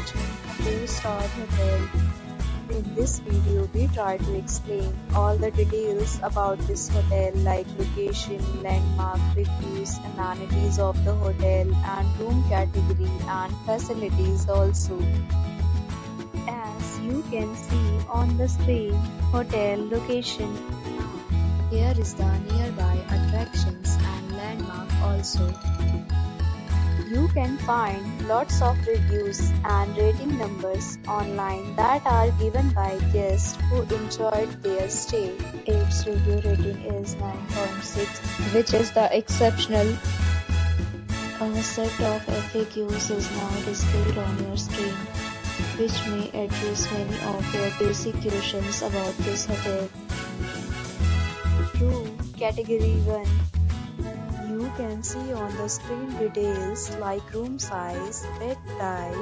watching a 2-star hotel. In this video, we try to explain all the details about this hotel like location, landmark, reviews, amenities of the hotel and room category and facilities also. As you can see on the screen, hotel location. Here is the nearby attractions and landmark also. You can find lots of reviews and rating numbers online that are given by guests who enjoyed their stay. Its review rating is 9.6, which is the exceptional. A set of FAQs is now displayed on your screen, which may address many of your basic questions about this hotel. Room Category 1. You can see on the screen details like room size, bed type,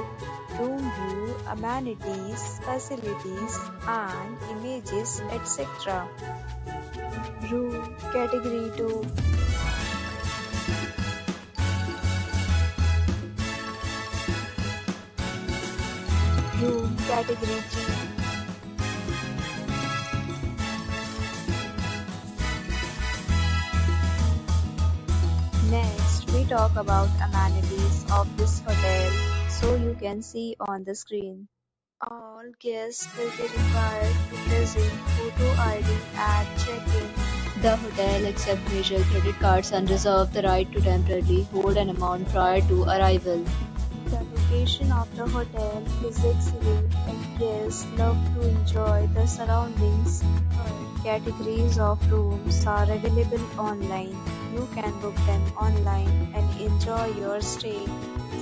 room view, amenities, facilities, and images, etc. Room Category 2. Room Category 3. Next, we talk about amenities of this hotel, so you can see on the screen. All guests will be required to present photo ID at check-in. The hotel accepts major credit cards and reserves the right to temporarily hold an amount prior to arrival. The location of the hotel is excellent and guests love to enjoy the surroundings. Categories of rooms are available online. You can book them online and enjoy your stay.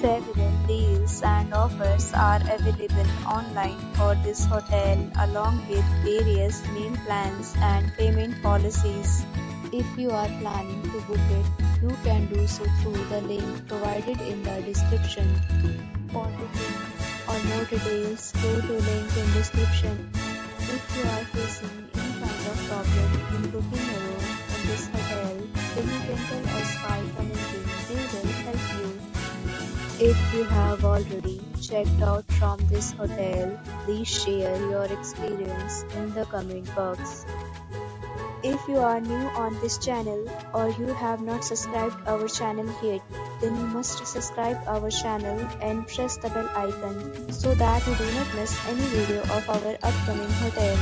Several deals and offers are available online for this hotel along with various main plans and payment policies. If you are planning to book it, you can do so through the link provided in the description. For booking or more details, go to link in description. If you are facing any kind of problem in booking a room in this hotel, then you can tell us by commenting. We will help you. If you have already checked out from this hotel, please share your experience in the comment box. If you are new on this channel or you have not subscribed our channel yet, then you must subscribe our channel and press the bell icon so that you do not miss any video of our upcoming hotel.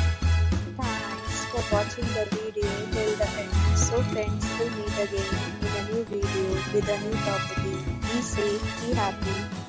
Thanks for watching the video till the end. So friends, we'll meet again in a new video with a new property. Be safe, be happy.